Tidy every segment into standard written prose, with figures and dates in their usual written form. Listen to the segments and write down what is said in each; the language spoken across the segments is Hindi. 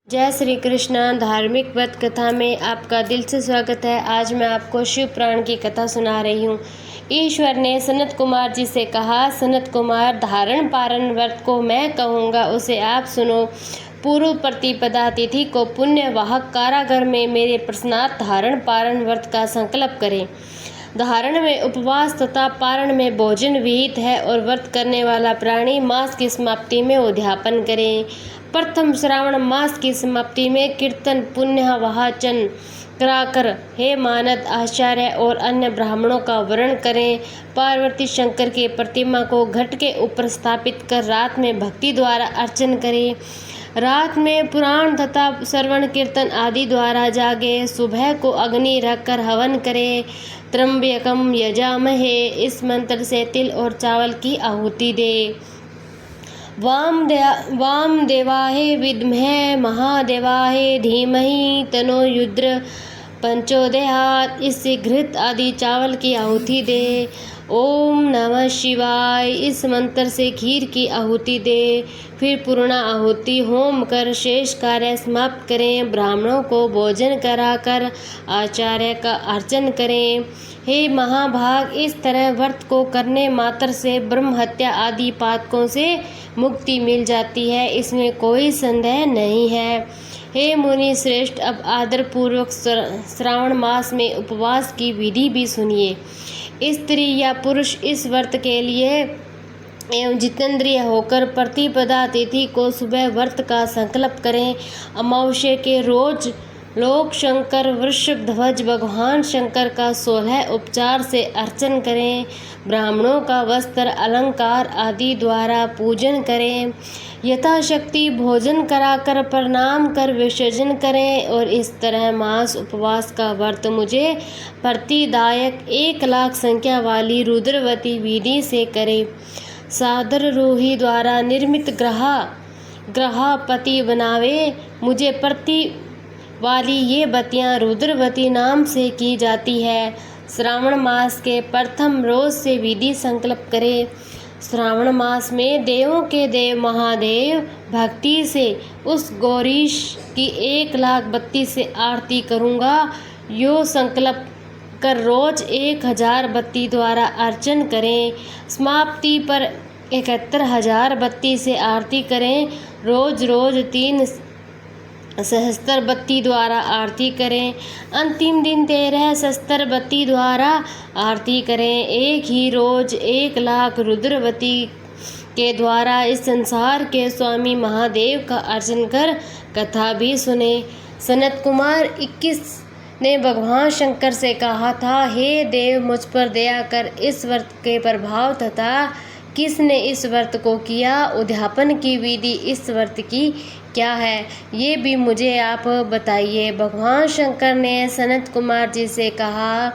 जय श्री कृष्ण। धार्मिक व्रत कथा में आपका दिल से स्वागत है। आज मैं आपको शिव पुराण की कथा सुना रही हूँ। ईश्वर ने सनत कुमार जी से कहा, सनत कुमार, धारण पारण व्रत को मैं कहूँगा उसे आप सुनो। पूर्व प्रतिपदा तिथि को पुण्यवाहक कारागार में मेरे प्रश्नार्थ धारण पारण व्रत का संकल्प करें। धारण में उपवास तथा पारण में भोजन विहित है और व्रत करने वाला प्राणी मास की समाप्ति में उद्यापन करे। प्रथम श्रावण मास की समाप्ति में कीर्तन पुण्य वाचन कराकर हे मानद आचार्य और अन्य ब्राह्मणों का वर्ण करें। पार्वती शंकर की प्रतिमा को घट के ऊपर स्थापित कर रात में भक्ति द्वारा अर्चन करें। रात में पुराण तथा श्रवण कीर्तन आदि द्वारा जागे। सुबह को अग्नि रखकर हवन करें। त्र्यंबकम यजामहे, इस मंत्र से तिल और चावल की आहुति दे। वामदेवाय विद्महे महादेवाय धीमहि तन्नो रुद्र पंचोदयात्, इससे घृत आदि चावल की आहुति दे। ओम नमः शिवाय, इस मंत्र से खीर की आहुति दे। फिर पूर्णा आहुति होम कर शेष कार्य समाप्त करें। ब्राह्मणों को भोजन कराकर आचार्य का अर्चन करें। हे महाभाग, इस तरह व्रत को करने मात्र से ब्रह्म हत्या आदि पातकों से मुक्ति मिल जाती है, इसमें कोई संदेह नहीं है। हे मुनि श्रेष्ठ, अब आदर पूर्वक श्रावण मास में उपवास की विधि भी सुनिए। स्त्री या पुरुष इस व्रत के लिए एवं जितेंद्रिय होकर प्रतिपदा तिथि को सुबह व्रत का संकल्प करें। अमावस्या के रोज लोक शंकर वृषभ ध्वज भगवान शंकर का 16 उपचार से अर्चन करें। ब्राह्मणों का वस्त्र अलंकार आदि द्वारा पूजन करें। यथाशक्ति भोजन कराकर प्रणाम कर विसर्जन करें और इस तरह मास उपवास का व्रत मुझे प्रतिदायक 1,00,000 संख्या वाली रुद्रवती विधि से करें। सादर रूही द्वारा निर्मित ग्रहपति बनावे। मुझे प्रति वाली ये बत्तियाँ रुद्रवती नाम से की जाती है। श्रावण मास के प्रथम रोज से विधि संकल्प करें। श्रावण मास में देवों के देव महादेव भक्ति से उस गौरीश की 1,32,000 से आरती करूँगा। यो संकल्प कर रोज 1,000 बत्ती द्वारा अर्चन करें। समाप्ति पर 71,000 बत्ती से आरती करें। रोज रोज 3 सहस्त्र बत्ती द्वारा आरती करें। अंतिम दिन 13 सहस्त्र बत्ती द्वारा आरती करें। एक ही रोज 1,00,000 रुद्रवती के द्वारा इस संसार के स्वामी महादेव का अर्चन कर कथा भी सुने। सनत कुमार 21 ने भगवान शंकर से कहा था, हे देव, मुझ पर दया कर। इस व्रत के प्रभाव तथा किसने इस व्रत को किया, उद्यापन की विधि इस व्रत की क्या है, ये भी मुझे आप बताइए। भगवान शंकर ने सनत कुमार जी से कहा,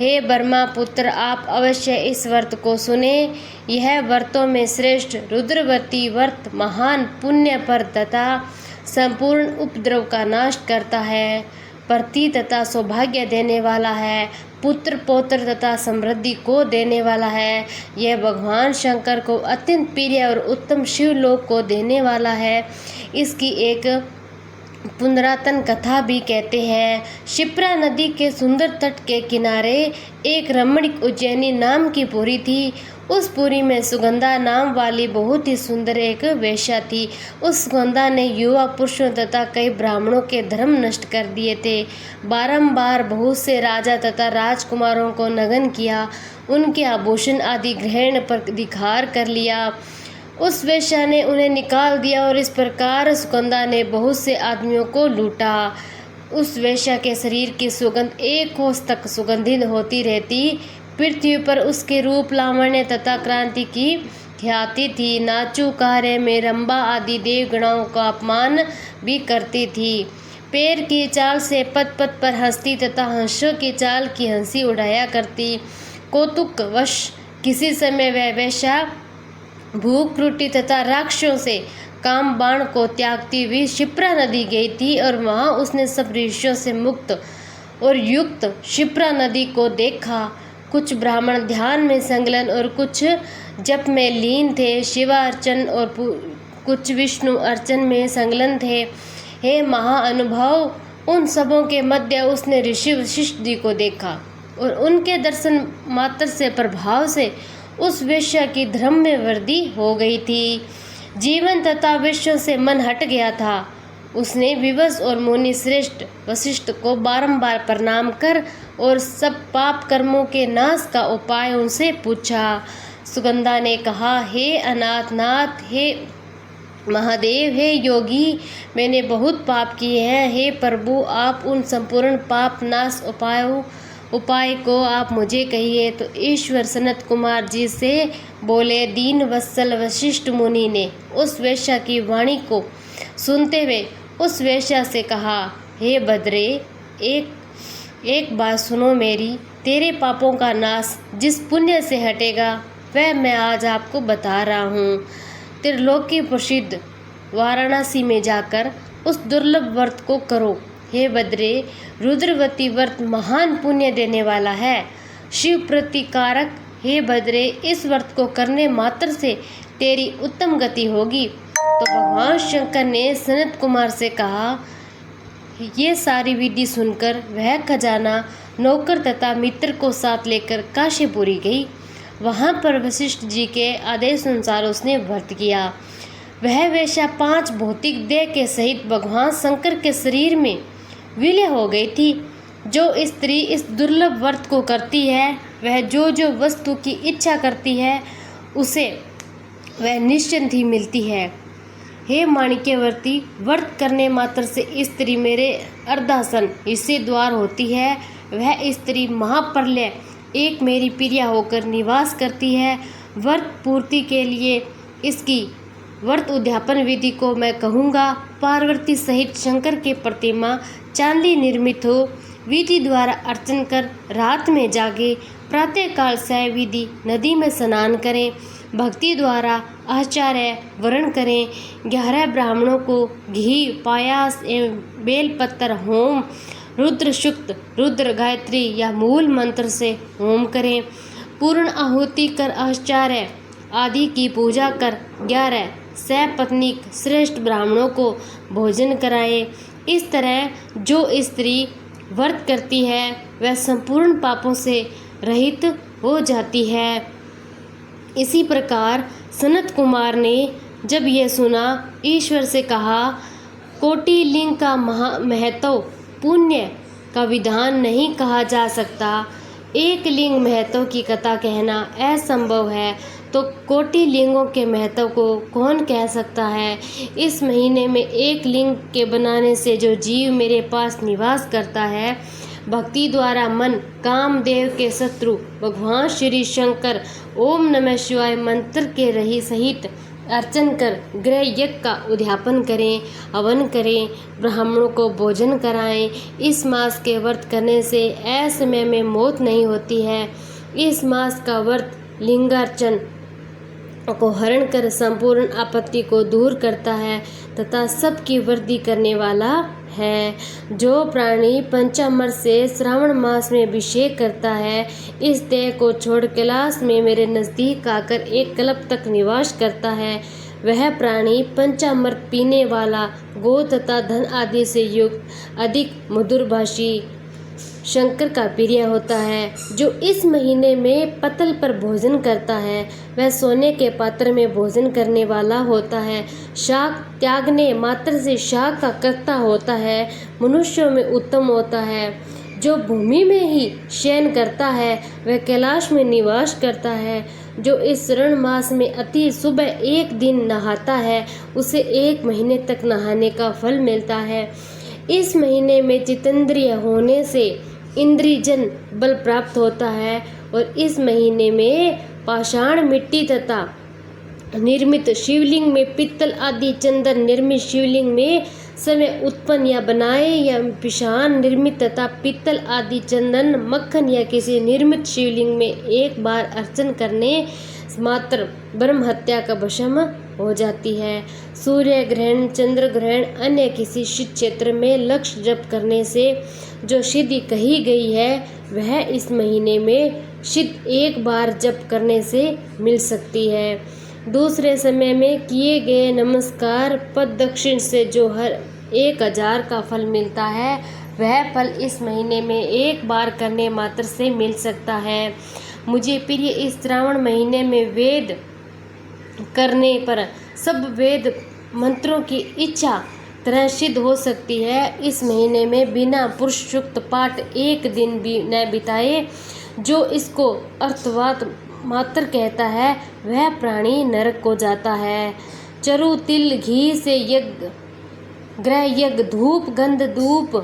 हे ब्रह्मा पुत्र, आप अवश्य इस व्रत को सुने। यह व्रतों में श्रेष्ठ रुद्रवती व्रत महान पुण्य पर तथा संपूर्ण उपद्रव का नाश करता है, प्रति तथा सौभाग्य देने वाला है, पुत्र पौत्र तथा समृद्धि को देने वाला है। यह भगवान शंकर को अत्यंत प्रिय और उत्तम शिवलोक को देने वाला है। इसकी एक पुनरातन कथा भी कहते हैं। शिप्रा नदी के सुंदर तट के किनारे एक रमणीक उज्जैनी नाम की पुरी थी। उस पुरी में सुगंधा नाम वाली बहुत ही सुंदर एक वेश्या थी। उस सुगंधा ने युवा पुरुषों तथा कई ब्राह्मणों के धर्म नष्ट कर दिए थे। बारंबार बहुत से राजा तथा राजकुमारों को नग्न किया, उनके आभूषण आदि ग्रहण पर अधिकार कर लिया। उस वेश्या ने उन्हें निकाल दिया और इस प्रकार सुगंधा ने बहुत से आदमियों को लूटा। उस वेश्या के शरीर की सुगंध 1 कोस तक सुगंधित होती रहती। पृथ्वी पर उसके रूप लावण्य तथा क्रांति की ख्याति थी। नाचू कार्य में रंबा आदि देवगणों का अपमान भी करती थी। पैर की चाल से पद पद पर हंसती तथा हंसों की चाल की हंसी उड़ाया करती। कौतुकवश किसी समय वह वेश्या भूख रोटी तथा राक्षसों से काम बाण को त्यागती हुई शिप्रा नदी गई थी और वहाँ उसने सब ऋषियों से मुक्त और युक्त शिप्रा नदी को देखा। कुछ ब्राह्मण ध्यान में संलग्न और कुछ जप में लीन थे। शिवार्चन और कुछ विष्णु अर्चन में संलग्न थे। हे महाअनुभव, उन सबों के मध्य उसने ऋषि वशिष्ठ जी को देखा और उनके दर्शन मात्र से प्रभाव से उस वेश्या की धर्म में वृद्धि हो गई थी। जीवन तथा विश्व से मन हट गया था। उसने विवश और मुनि श्रेष्ठ वशिष्ठ को बारंबार प्रणाम कर और सब पाप कर्मों के नाश का उपाय उनसे पूछा। सुगंधा ने कहा, हे अनाथनाथ, हे महादेव, हे योगी, मैंने बहुत पाप किए हैं। हे प्रभु, आप उन संपूर्ण पाप नाश उपाय को आप मुझे कहिए। तो ईश्वर सनत कुमार जी से बोले। दीन वत्सल वशिष्ठ मुनि ने उस वेश्या की वाणी को सुनते हुए उस वेश्या से कहा, हे बद्रे, एक बात सुनो मेरी। तेरे पापों का नाश जिस पुण्य से हटेगा वह मैं आज आपको बता रहा हूँ। त्रिलोकी प्रसिद्ध वाराणसी में जाकर उस दुर्लभ व्रत को करो। हे बद्रे, रुद्रवती व्रत महान पुण्य देने वाला है, शिव प्रतिकारक। हे बद्रे, इस व्रत को करने मात्र से तेरी उत्तम गति होगी। तो भगवान शंकर ने सनत कुमार से कहा। ये सारी विधि सुनकर वह खजाना नौकर तथा मित्र को साथ लेकर काशीपुरी गई। वहाँ पर वशिष्ठ जी के आदेश अनुसार उसने व्रत किया। वह वेश्या 5 भौतिक देह के सहित भगवान शंकर के शरीर में विलय हो गई थी। जो स्त्री इस दुर्लभ व्रत को करती है, वह जो वस्तु की इच्छा करती है उसे वह निश्चिंत ही मिलती है। हे माणिक्यवर्ती, व्रत करने मात्र से स्त्री मेरे अर्धासन हिस्से द्वार होती है। वह स्त्री महाप्रलय एक मेरी प्रिया होकर निवास करती है। व्रत पूर्ति के लिए इसकी व्रत उद्यापन विधि को मैं कहूँगा। पार्वती सहित शंकर के प्रतिमा चांदी निर्मित हो, विधि द्वारा अर्चन कर रात में जागे, प्रातःकाल से विधि नदी में स्नान करें, भक्ति द्वारा आचार्य वर्ण करें, 11 ब्राह्मणों को घी, पायास एवं बेलपत्र होम, रुद्र सूक्त, रुद्र गायत्री या मूल मंत्र से होम करें, पूर्ण आहुति कर आचार्य आदि की पूजा कर 11 सपत्नीक श्रेष्ठ ब्राह्मणों को भोजन कराएं। इस तरह जो स्त्री व्रत करती है वह संपूर्ण पापों से रहित हो जाती है। इसी प्रकार सनत कुमार ने जब यह सुना, ईश्वर से कहा, कोटि लिंग का महत्व पुण्य का विधान नहीं कहा जा सकता। एक लिंग महत्व की कथा कहना असंभव है, तो कोटि लिंगों के महत्व को कौन कह सकता है। इस महीने में एक लिंग के बनाने से जो जीव मेरे पास निवास करता है, भक्ति द्वारा मन कामदेव के शत्रु भगवान श्री शंकर ओम नमः शिवाय मंत्र के रही सहित अर्चन कर गृह यज्ञ का उद्यापन करें, हवन करें, ब्राह्मणों को भोजन कराएं। इस मास के व्रत करने से असमय में मौत नहीं होती है। इस मास का व्रत लिंगार्चन को हरण कर संपूर्ण आपत्ति को दूर करता है तथा सबकी वृद्धि करने वाला है। जो प्राणी पंचामृत से श्रावण मास में अभिषेक करता है, इस देह को छोड़ कैलाश में मेरे नज़दीक आकर एक कल्प तक निवास करता है, वह प्राणी पंचामृत पीने वाला, गो तथा धन आदि से युक्त अधिक मधुरभाषी शंकर का प्रिय होता है। जो इस महीने में पतल पर भोजन करता है, वह सोने के पात्र में भोजन करने वाला होता है। शाक त्यागने मात्र से शाक का कर्ता होता है, मनुष्यों में उत्तम होता है। जो भूमि में ही शयन करता है, वह कैलाश में निवास करता है। जो इस श्रावण मास में अति सुबह एक दिन नहाता है, उसे 1 महीने तक नहाने का फल मिलता है। इस महीने में जितेंद्रिय होने से इंद्रियजन बल प्राप्त होता है और इस महीने में पाषाण मिट्टी तथा निर्मित शिवलिंग में पित्तल आदि चंदन निर्मित शिवलिंग में समय उत्पन्न या बनाए या पिशान निर्मित तथा पित्तल आदि चंदन मक्खन या किसी निर्मित शिवलिंग में एक बार अर्चन करने मात्र ब्रह्म हत्या का भस्म हो जाती है। सूर्य ग्रहण, चंद्र ग्रहण, अन्य किसी शिव क्षेत्र में लक्ष्य जप करने से जो सिद्धि कही गई है, वह इस महीने में सिद्ध एक बार जप करने से मिल सकती है। दूसरे समय में किए गए नमस्कार पद दक्षिण से जो 1000 का फल मिलता है। वह फल इस महीने में एक बार करने मात्र से मिल सकता है। मुझे प्रिय, इस श्रावण महीने में वेद करने पर सब वेद मंत्रों की इच्छा तरह सिद्ध हो सकती है। इस महीने में बिना पुरुष सूक्त पाठ एक दिन भी न बिताए। जो इसको अर्थवाद मात्र कहता है वह प्राणी नरक को जाता है। चरु तिल घी से यज्ञ, ग्रह यज्ञ, धूप गंध धूप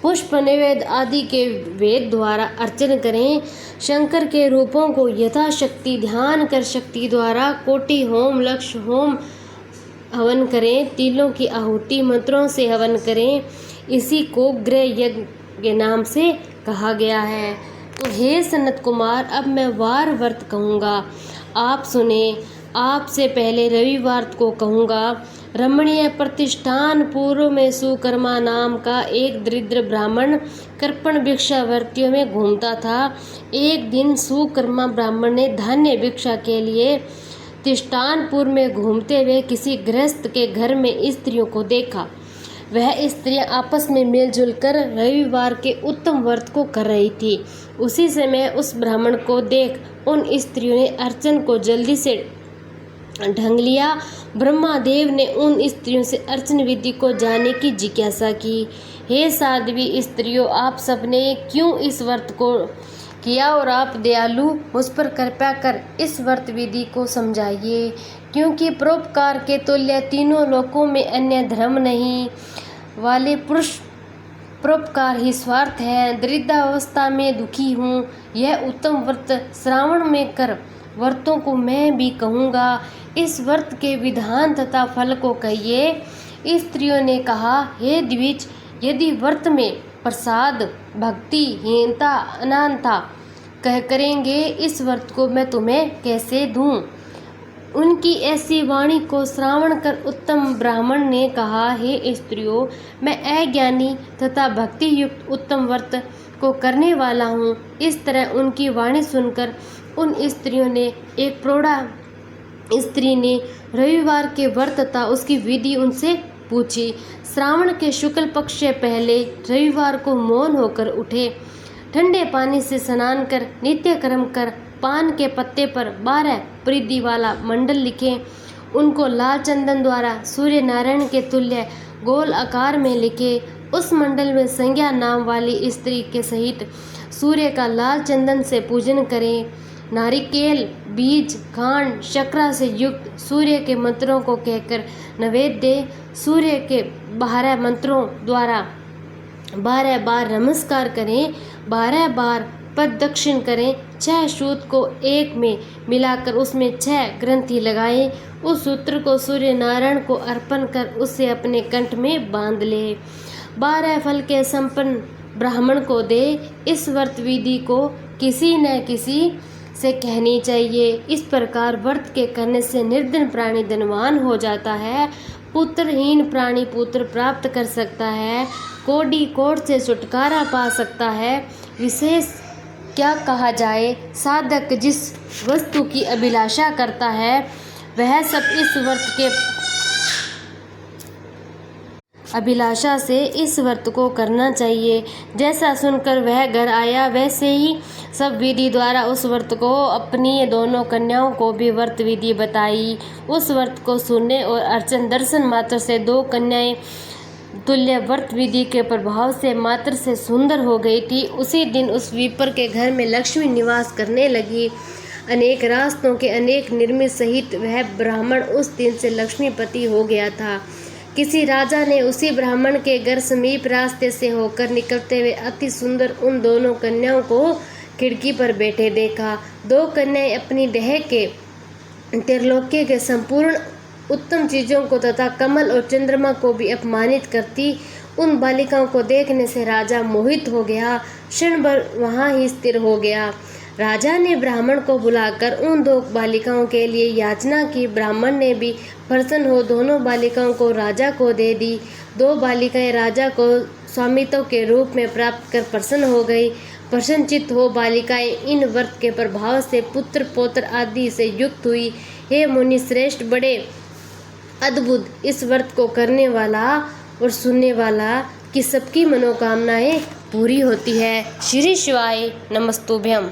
पुष्प नैवेद्य आदि के वेद द्वारा अर्चन करें। शंकर के रूपों को यथाशक्ति ध्यान कर शक्ति द्वारा कोटि होम लक्ष्य होम हवन करें। तिलों की आहुति मंत्रों से हवन करें। इसी को गृह यज्ञ के नाम से कहा गया है। तो हे सनत कुमार, अब मैं वार व्रत कहूँगा, आप सुने। आपसे पहले रविवार को कहूँगा। रमणीय प्रतिष्ठान पूर्व में सुकर्मा नाम का एक दरिद्र ब्राह्मण कृपण भिक्षावर्तियों में घूमता था। एक दिन सुकर्मा ब्राह्मण ने धान्य भिक्षा के लिए तिष्ठानपुर में घूमते हुए किसी गृहस्थ के घर में स्त्रियों को देखा। वह स्त्रियां आपस में मिलजुल कर रविवार के उत्तम व्रत को कर रही थी। उसी समय उस ब्राह्मण को देख उन स्त्रियों ने अर्चन को जल्दी से ढंग लिया। ब्रह्मादेव ने उन स्त्रियों से अर्चन विधि को जानने की जिज्ञासा की। हे साध्वी स्त्रियों, आप सबने क्यों इस व्रत को किया और आप दयालु मुझ पर कृपा कर इस व्रत विधि को समझाइए, क्योंकि परोपकार के तुल्य तीनों लोकों में अन्य धर्म नहीं। वाले पुरुष परोपकार ही स्वार्थ है। दरिद्रावस्था में दुखी हूँ। यह उत्तम व्रत श्रावण में कर। व्रतों को मैं भी कहूँगा। इस व्रत के विधान तथा फल को कहिए। स्त्रियों ने कहा, हे द्विज, यदि व्रत में प्रसाद भक्ति हीनता अनानता करेंगे, इस व्रत को मैं तुम्हें कैसे दूं। उनकी ऐसी वाणी को श्रावण कर उत्तम ब्राह्मण ने कहा, हे स्त्रियों, मैं अज्ञानी तथा भक्ति युक्त उत्तम व्रत को करने वाला हूँ। इस तरह उनकी वाणी सुनकर उन स्त्रियों ने एक प्रौढ़ा स्त्री ने रविवार के व्रत तथा उसकी विधि उनसे पूछी। श्रावण के शुक्ल पक्ष से पहले रविवार को मौन होकर उठे, ठंडे पानी से स्नान कर नित्य कर्म कर पान के पत्ते पर 12 परिधि वाला मंडल लिखें। उनको लाल चंदन द्वारा सूर्य नारायण के तुल्य गोल आकार में लिखे। उस मंडल में संज्ञा नाम वाली स्त्री के सहित सूर्य का लाल चंदन से पूजन करें। नारिकेल बीज खांड शक्रा से युक्त सूर्य के मंत्रों को कहकर नैवेद्य दे। सूर्य के 12 मंत्रों द्वारा 12 बार नमस्कार करें। 12 बार प्रदक्षिण करें। 6 सूत्र को एक में मिलाकर उसमें 6 ग्रंथि लगाएं। उस सूत्र को सूर्य नारायण को अर्पण कर उसे अपने कंठ में बांध ले। 12 फल के संपन्न ब्राह्मण को दे। इस व्रत विधि को किसी न किसी से कहनी चाहिए। इस प्रकार व्रत के करने से निर्धन प्राणी धनवान हो जाता है। पुत्रहीन प्राणी पुत्र प्राप्त कर सकता है। कोटि कोट से छुटकारा पा सकता है। विशेष क्या कहा जाए, साधक जिस वस्तु की अभिलाषा करता है वह सब इस व्रत के अभिलाषा से इस व्रत को करना चाहिए। जैसा सुनकर वह घर आया वैसे ही सब विधि द्वारा उस व्रत को अपनी दोनों कन्याओं को भी व्रत विधि बताई। उस व्रत को सुनने और अर्चन दर्शन मात्र से 2 कन्याएं तुल्य व्रत विधि के प्रभाव से मात्र से सुंदर हो गई थी। उसी दिन उस विपर के घर में लक्ष्मी निवास करने लगी। अनेक रास्तों के अनेक निर्मित सहित वह ब्राह्मण उस दिन से लक्ष्मीपति हो गया था। किसी राजा ने उसी ब्राह्मण के घर समीप रास्ते से होकर निकलते हुए अति सुंदर उन दोनों कन्याओं को खिड़की पर बैठे देखा। 2 कन्याएं अपनी देह के त्रिलोक्य के संपूर्ण उत्तम चीज़ों को तथा कमल और चंद्रमा को भी अपमानित करती उन बालिकाओं को देखने से राजा मोहित हो गया। क्षण भर वहाँ ही स्थिर हो गया। राजा ने ब्राह्मण को बुलाकर उन 2 बालिकाओं के लिए याचना की। ब्राह्मण ने भी प्रसन्न हो दोनों बालिकाओं को राजा को दे दी। 2 बालिकाएं राजा को स्वामित्व के रूप में प्राप्त कर प्रसन्न हो गई। प्रसन्नचित्त हो बालिकाएं इन व्रत के प्रभाव से पुत्र पौत्र आदि से युक्त हुई। हे मुनि श्रेष्ठ, बड़े अद्भुत इस व्रत को करने वाला और सुनने वाला की सबकी मनोकामनाएं पूरी होती है। श्री शिवाय नमस्तुभ्यम।